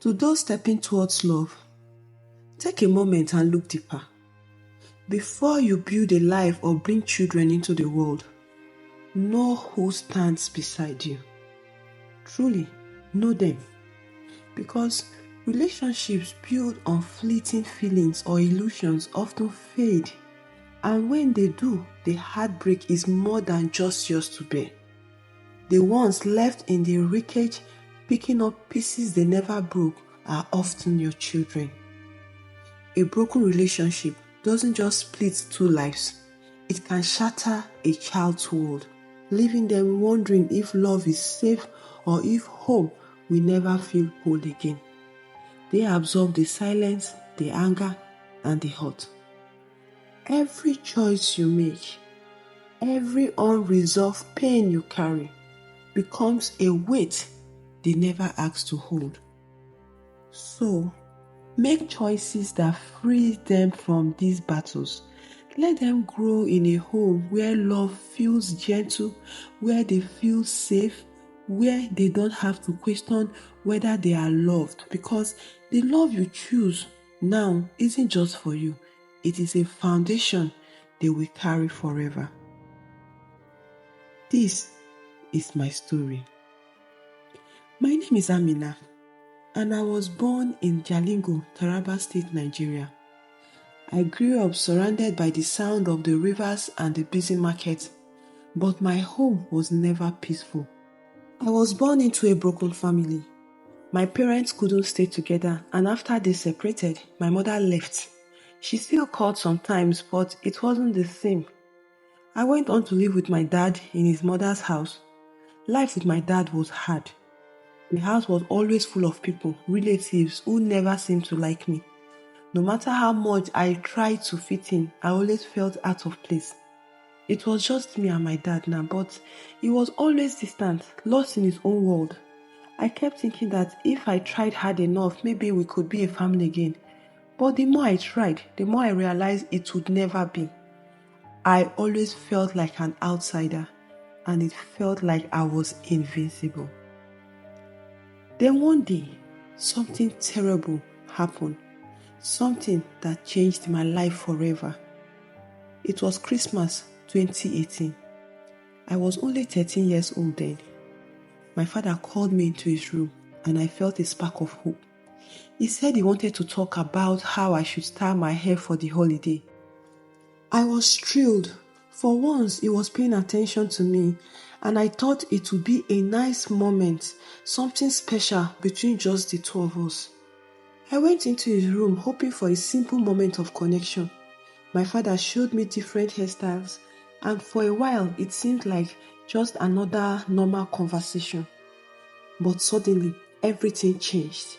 To those stepping towards love, take a moment and look deeper. Before you build a life or bring children into the world, know who stands beside you. Truly, know them. Because relationships built on fleeting feelings or illusions often fade. And when they do, the heartbreak is more than just yours to bear. The ones left in the wreckage, picking up pieces they never broke, are often your children. A broken relationship doesn't just split two lives. It can shatter a child's world, leaving them wondering if love is safe or if home will never feel whole again. They absorb the silence, the anger, and the hurt. Every choice you make, every unresolved pain you carry, becomes a weight they never asked to hold. So, make choices that free them from these battles. Let them grow in a home where love feels gentle, where they feel safe, where they don't have to question whether they are loved, because the love you choose now isn't just for you. It is a foundation they will carry forever. This is my story. My name is Amina, and I was born in Jalingo, Taraba State, Nigeria. I grew up surrounded by the sound of the rivers and the busy market, but my home was never peaceful. I was born into a broken family. My parents couldn't stay together, and after they separated, my mother left. She still called sometimes, but it wasn't the same. I went on to live with my dad in his mother's house. Life with my dad was hard. The house was always full of people, relatives who never seemed to like me. No matter how much I tried to fit in, I always felt out of place. It was just me and my dad now, but he was always distant, lost in his own world. I kept thinking that if I tried hard enough, maybe we could be a family again. But the more I tried, the more I realized it would never be. I always felt like an outsider, and it felt like I was invincible. Then one day, something terrible happened. Something that changed my life forever. It was Christmas 2018. I was only 13 years old then. My father called me into his room and I felt a spark of hope. He said he wanted to talk about how I should style my hair for the holiday. I was thrilled. For once, he was paying attention to me, and I thought it would be a nice moment, something special between just the two of us. I went into his room hoping for a simple moment of connection. My father showed me different hairstyles, and for a while it seemed like just another normal conversation. But suddenly, everything changed.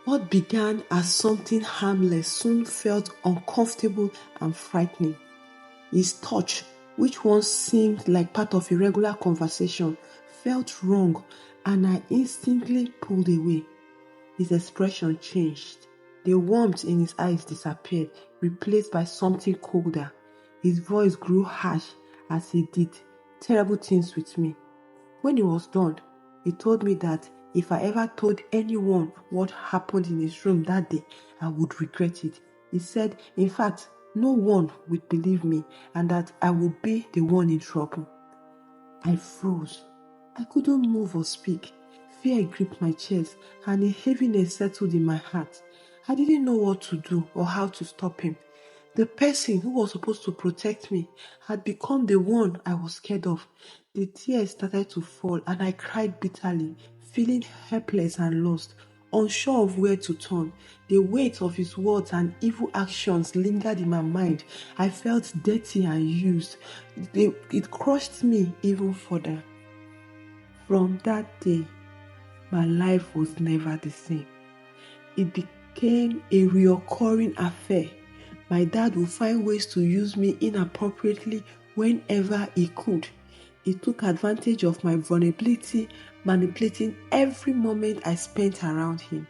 What began as something harmless soon felt uncomfortable and frightening. His touch, which once seemed like part of a regular conversation, felt wrong, and I instantly pulled away. His expression changed. The warmth in his eyes disappeared, replaced by something colder. His voice grew harsh as he did terrible things with me. When he was done, he told me that if I ever told anyone what happened in his room that day, I would regret it. He said, in fact, no one would believe me and that I would be the one in trouble. I froze. I couldn't move or speak. Fear gripped my chest and a heaviness settled in my heart. I didn't know what to do or how to stop him. The person who was supposed to protect me had become the one I was scared of. The tears started to fall and I cried bitterly, feeling helpless and lost, unsure of where to turn. The weight of his words and evil actions lingered in my mind. I felt dirty and used. It crushed me even further. From that day, my life was never the same. It became a recurring affair. My dad would find ways to use me inappropriately whenever he could. He took advantage of my vulnerability, manipulating every moment I spent around him.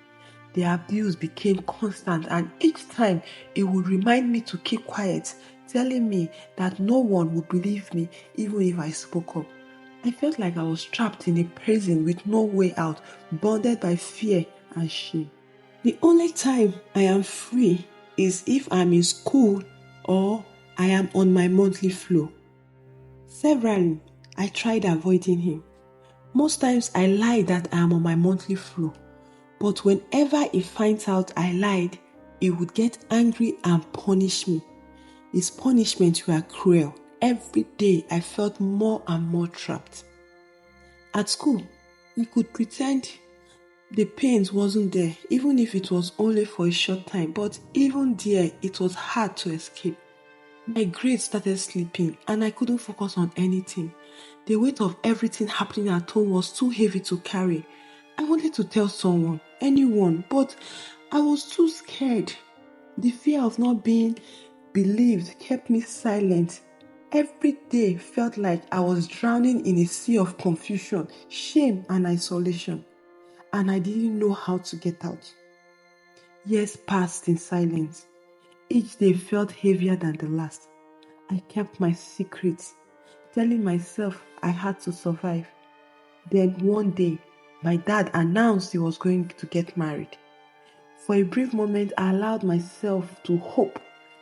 The abuse became constant, and each time he would remind me to keep quiet, telling me that no one would believe me even if I spoke up. I felt like I was trapped in a prison with no way out, bonded by fear and shame. The only time I am free is if I'm in school or I am on my monthly flow. Severally, I tried avoiding him. Most times I lie that I am on my monthly flow, but whenever he finds out I lied, he would get angry and punish me. His punishments were cruel. Every day I felt more and more trapped. At school, we could pretend the pains wasn't there, even if it was only for a short time, but even there, it was hard to escape. My grades started slipping and I couldn't focus on anything. The weight of everything happening at home was too heavy to carry. I wanted to tell someone, anyone, but I was too scared. The fear of not being believed kept me silent. Every day felt like I was drowning in a sea of confusion, shame, and isolation, and I didn't know how to get out. Years passed in silence. Each day felt heavier than the last. I kept my secrets, telling myself I had to survive. Then one day, my dad announced he was going to get married. For a brief moment, I allowed myself to hope.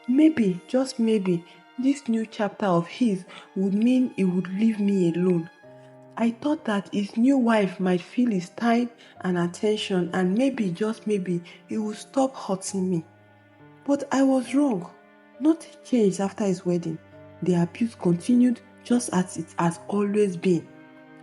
Maybe, just maybe, this new chapter of his would mean he would leave me alone. I thought that his new wife might feel his time and attention, and maybe, just maybe, he would stop hurting me. But I was wrong. Nothing changed after his wedding. The abuse continued just as it has always been.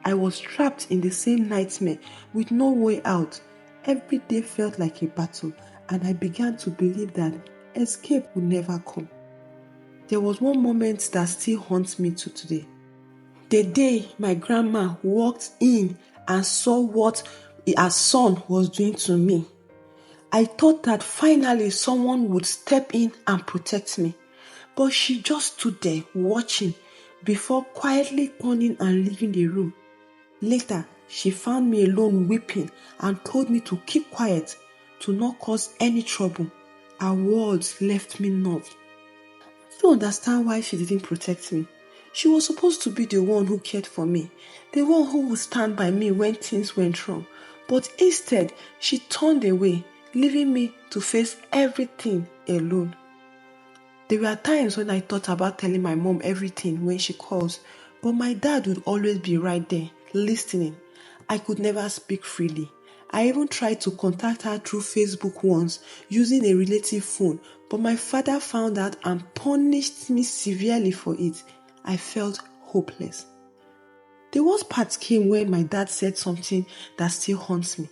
I was trapped in the same nightmare with no way out. Every day felt like a battle, and I began to believe that escape would never come. There was one moment that still haunts me to today. The day my grandma walked in and saw what her son was doing to me. I thought that finally someone would step in and protect me. But she just stood there watching before quietly turning and leaving the room. Later, she found me alone weeping and told me to keep quiet, to not cause any trouble. Her words left me numb. I don't understand why she didn't protect me. She was supposed to be the one who cared for me, the one who would stand by me when things went wrong. But instead, she turned away, leaving me to face everything alone. There were times when I thought about telling my mom everything when she calls, but my dad would always be right there, listening. I could never speak freely. I even tried to contact her through Facebook once, using a relative phone, but my father found out and punished me severely for it. I felt hopeless. The worst part came when my dad said something that still haunts me.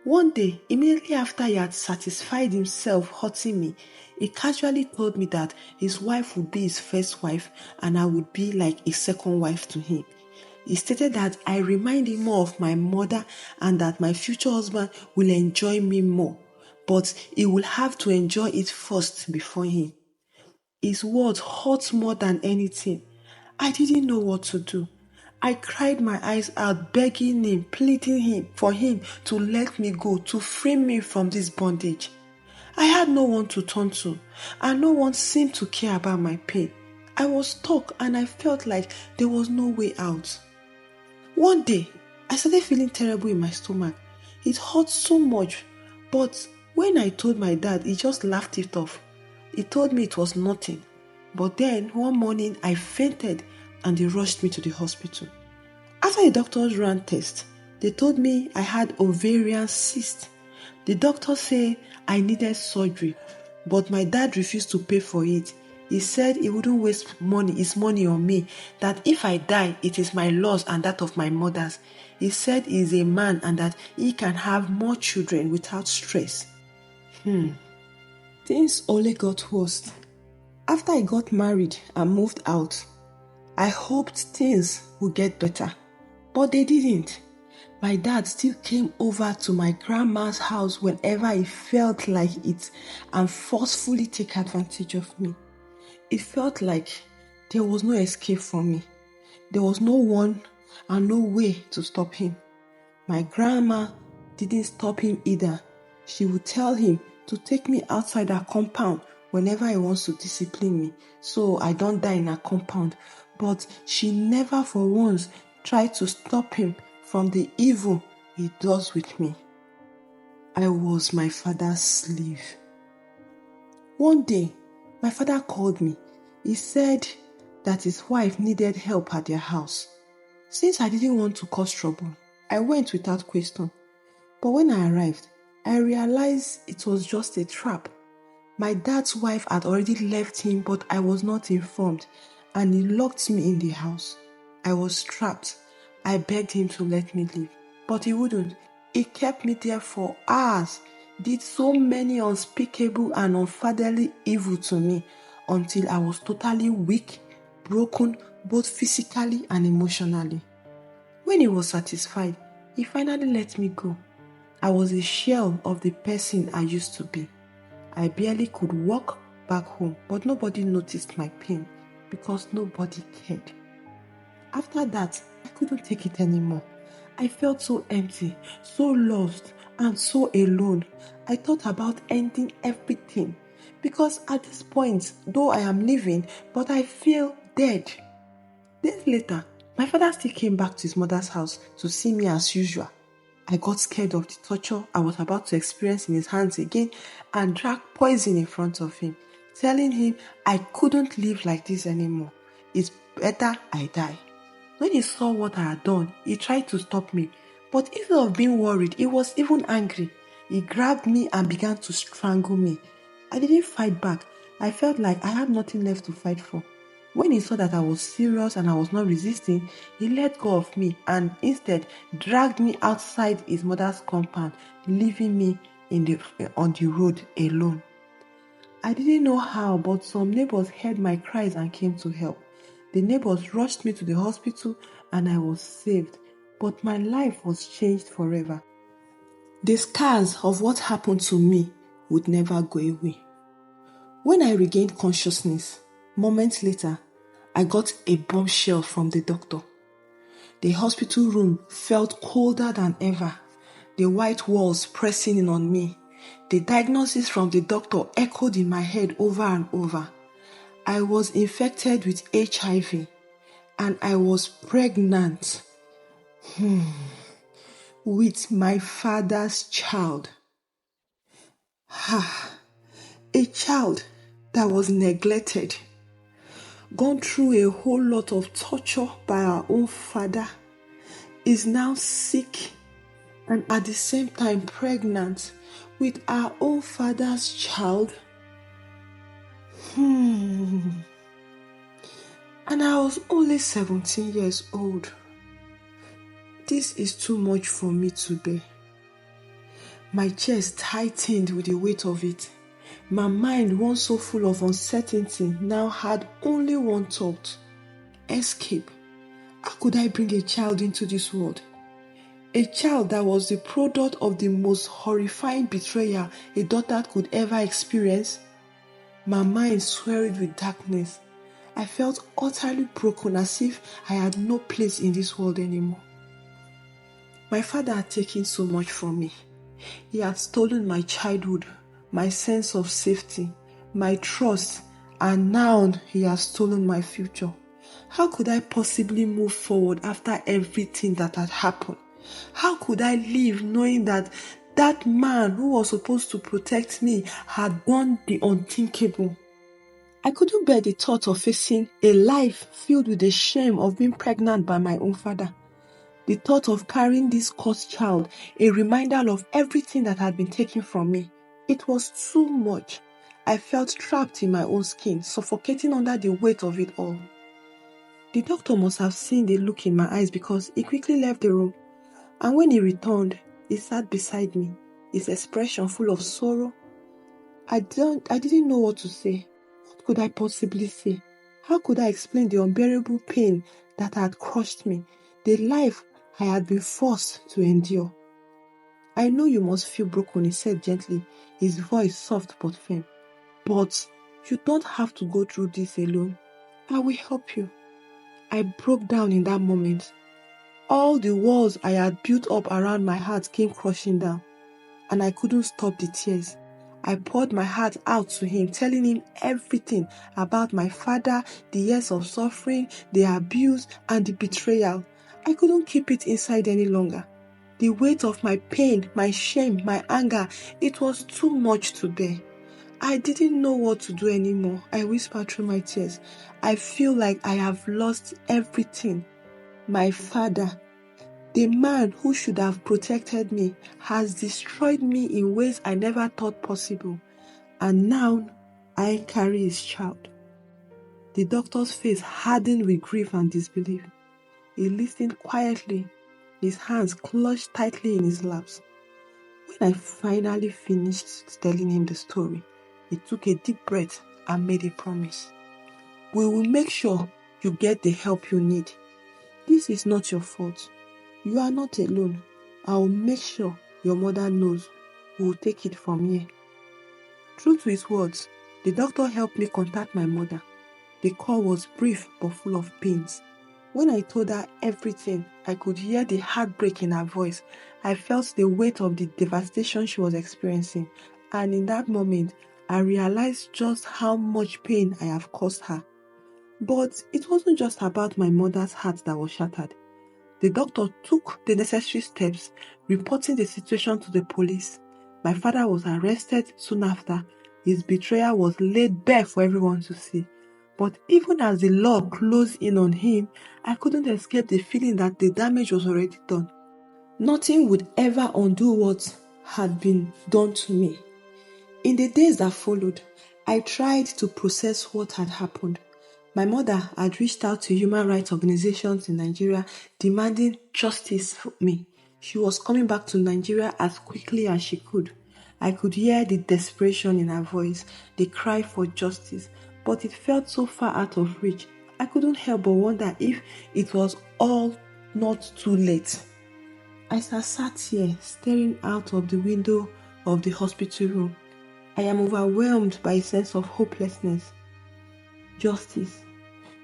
One day, immediately after he had satisfied himself hurting me, he casually told me that his wife would be his first wife and I would be like a second wife to him. He stated that I remind him more of my mother and that my future husband will enjoy me more, but he will have to enjoy it first before him. His words hurt more than anything. I didn't know what to do. I cried my eyes out, begging him, pleading him for him to let me go, to free me from this bondage. I had no one to turn to, and no one seemed to care about my pain. I was stuck and I felt like there was no way out. One day, I started feeling terrible in my stomach. It hurt so much, but when I told my dad, he just laughed it off. He told me it was nothing. But then, one morning, I fainted and they rushed me to the hospital. After the doctors ran tests, they told me I had ovarian cyst. The doctor said I needed surgery, but my dad refused to pay for it. He said he wouldn't waste his money on me, that if I die, it is my loss and that of my mother's. He said he is a man and that he can have more children without stress. Things only got worse. After I got married and moved out, I hoped things would get better, but they didn't. My dad still came over to my grandma's house whenever he felt like it and forcefully take advantage of me. It felt like there was no escape from me. There was no one and no way to stop him. My grandma didn't stop him either. She would tell him to take me outside her compound whenever he wants to discipline me, so I don't die in her compound. But she never for once tried to stop him from the evil he does with me. I was my father's slave. One day, my father called me. He said that his wife needed help at their house. Since I didn't want to cause trouble, I went without question. But when I arrived, I realized it was just a trap. My dad's wife had already left him, but I was not informed, and he locked me in the house. I was trapped. I begged him to let me leave, but he wouldn't. He kept me there for hours, did so many unspeakable and unfatherly evil to me until I was totally weak, broken, both physically and emotionally. When he was satisfied, he finally let me go. I was a shell of the person I used to be. I barely could walk back home, but nobody noticed my pain because nobody cared. After that, I couldn't take it anymore. I felt so empty, so lost, and so alone. I thought about ending everything because at this point, though I am living, but I feel dead. Days later, my father still came back to his mother's house to see me as usual. I got scared of the torture I was about to experience in his hands again and drank poison in front of him, telling him I couldn't live like this anymore. It's better I die. When he saw what I had done, he tried to stop me, but instead of being worried, he was even angry. He grabbed me and began to strangle me. I didn't fight back. I felt like I had nothing left to fight for. When he saw that I was serious and I was not resisting, he let go of me and instead dragged me outside his mother's compound, leaving me on the road alone. I didn't know how, but some neighbors heard my cries and came to help. The neighbors rushed me to the hospital and I was saved, but my life was changed forever. The scars of what happened to me would never go away. When I regained consciousness, moments later, I got a bombshell from the doctor. The hospital room felt colder than ever, the white walls pressing in on me. The diagnosis from the doctor echoed in my head over and over. I was infected with HIV and I was pregnant with my father's child. A child that was neglected, gone through a whole lot of torture by our own father, is now sick and at the same time pregnant with our own father's child. And I was only 17 years old. This is too much for me to bear. My chest tightened with the weight of it. My mind, once so full of uncertainty, now had only one thought: escape. How could I bring a child into this world? A child that was the product of the most horrifying betrayal a daughter could ever experience? My mind swirled with darkness. I felt utterly broken, as if I had no place in this world anymore. My father had taken so much from me. He had stolen my childhood, my sense of safety, my trust, and now he has stolen my future. How could I possibly move forward after everything that had happened? How could I live knowing that that man who was supposed to protect me had done the unthinkable? I couldn't bear the thought of facing a life filled with the shame of being pregnant by my own father. The thought of carrying this cursed child, a reminder of everything that had been taken from me. It was too much. I felt trapped in my own skin, suffocating under the weight of it all. The doctor must have seen the look in my eyes because he quickly left the room. And when he returned, he sat beside me, his expression full of sorrow. I didn't know what to say. What could I possibly say? How could I explain the unbearable pain that had crushed me, the life I had been forced to endure? I know you must feel broken, he said gently, his voice soft but firm. But you don't have to go through this alone. I will help you. I broke down in that moment. All the walls I had built up around my heart came crashing down, and I couldn't stop the tears. I poured my heart out to him, telling him everything about my father, the years of suffering, the abuse, and the betrayal. I couldn't keep it inside any longer. The weight of my pain, my shame, my anger, it was too much to bear. I didn't know what to do anymore. I whispered through my tears. I feel like I have lost everything. My father, the man who should have protected me, has destroyed me in ways I never thought possible. And now I carry his child. The doctor's face hardened with grief and disbelief. He listened quietly, his hands clutched tightly in his laps. When I finally finished telling him the story, he took a deep breath and made a promise. We will make sure you get the help you need. This is not your fault. You are not alone. I will make sure your mother knows. We will take it from here. True to his words, the doctor helped me contact my mother. The call was brief but full of pains. When I told her everything, I could hear the heartbreak in her voice. I felt the weight of the devastation she was experiencing, and in that moment, I realized just how much pain I have caused her. But it wasn't just about my mother's heart that was shattered. The doctor took the necessary steps, reporting the situation to the police. My father was arrested soon after. His betrayal was laid bare for everyone to see. But even as the law closed in on him, I couldn't escape the feeling that the damage was already done. Nothing would ever undo what had been done to me. In the days that followed, I tried to process what had happened. My mother had reached out to human rights organizations in Nigeria demanding justice for me. She was coming back to Nigeria as quickly as she could. I could hear the desperation in her voice, the cry for justice, but it felt so far out of reach. I couldn't help but wonder if it was all not too late. As I sat here, staring out of the window of the hospital room, I am overwhelmed by a sense of hopelessness. Justice.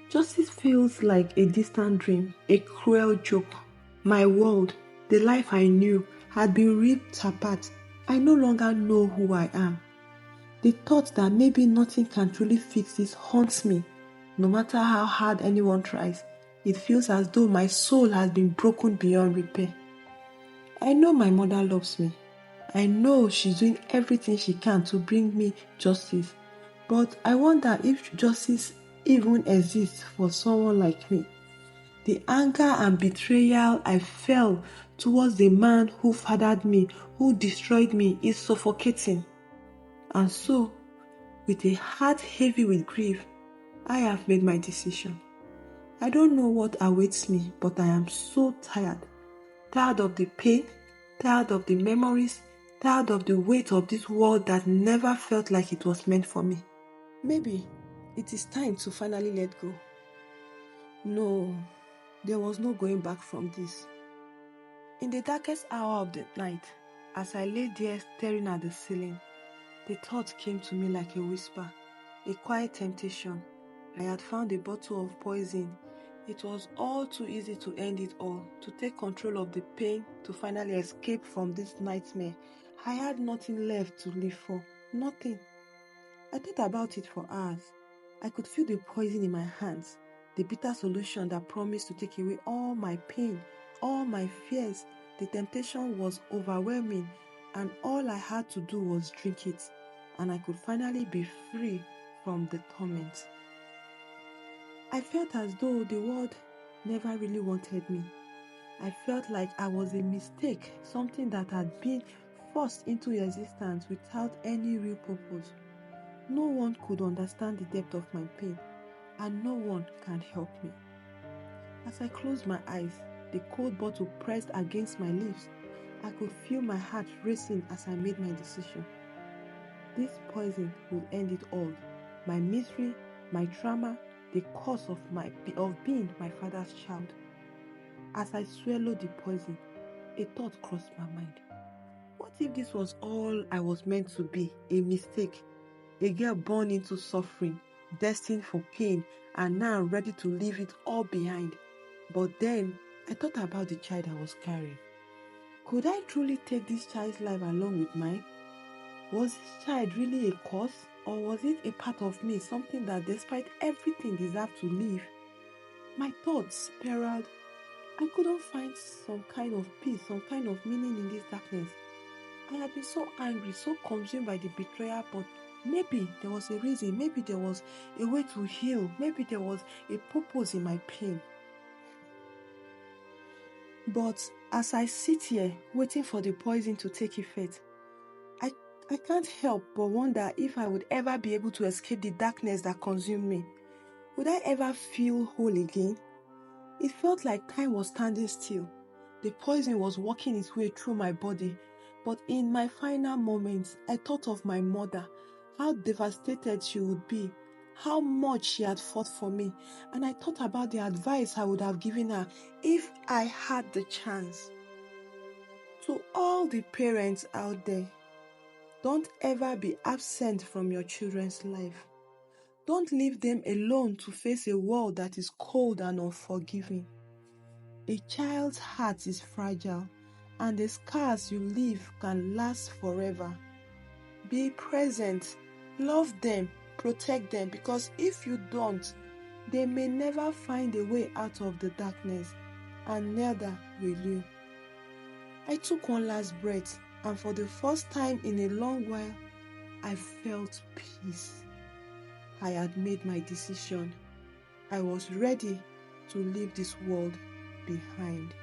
Justice feels like a distant dream, a cruel joke. My world, the life I knew, had been ripped apart. I no longer know who I am. The thought that maybe nothing can truly fix this haunts me. No matter how hard anyone tries, it feels as though my soul has been broken beyond repair. I know my mother loves me. I know she's doing everything she can to bring me justice. But I wonder if justice even exists for someone like me. The anger and betrayal I felt towards the man who fathered me, who destroyed me, is suffocating. And so, with a heart heavy with grief, I have made my decision. I don't know what awaits me, but I am so tired. Tired of the pain, tired of the memories, tired of the weight of this world that never felt like it was meant for me. Maybe it is time to finally let go. No, there was no going back from this. In the darkest hour of the night, as I lay there staring at the ceiling, the thought came to me like a whisper, a quiet temptation. I had found a bottle of poison. It was all too easy to end it all, to take control of the pain, to finally escape from this nightmare. I had nothing left to live for, nothing. I thought about it for hours. I could feel the poison in my hands, the bitter solution that promised to take away all my pain, all my fears. The temptation was overwhelming, and all I had to do was drink it, and I could finally be free from the torment. I felt as though the world never really wanted me. I felt like I was a mistake, something that had been forced into existence without any real purpose. No one could understand the depth of my pain, and no one can help me. As I closed my eyes, the cold bottle pressed against my lips. I could feel my heart racing as I made my decision. This poison will end it all. My misery, my trauma, the cause of being my father's child. As I swallowed the poison, a thought crossed my mind. What if this was all I was meant to be, a mistake? A girl born into suffering, destined for pain, and now ready to leave it all behind. But then, I thought about the child I was carrying. Could I truly take this child's life along with mine? Was this child really a cause, or was it a part of me, something that despite everything deserved to live? My thoughts spiraled I couldn't find some kind of peace, some kind of meaning in this darkness. I had been so angry, so consumed by the betrayal, but maybe there was a reason, maybe there was a way to heal, maybe there was a purpose in my pain. But as I sit here waiting for the poison to take effect, I can't help but wonder if I would ever be able to escape the darkness that consumed me. Would I ever feel whole again? It felt like time was standing still. The poison was working its way through my body. But in my final moments, I thought of my mother, how devastated she would be, how much she had fought for me, and I thought about the advice I would have given her if I had the chance. To all the parents out there, don't ever be absent from your children's life. Don't leave them alone to face a world that is cold and unforgiving. A child's heart is fragile, and the scars you leave can last forever. Be present, love them, protect them, because if you don't, they may never find a way out of the darkness, and neither will you. I took one last breath, and for the first time in a long while, I felt peace. I had made my decision. I was ready to leave this world behind.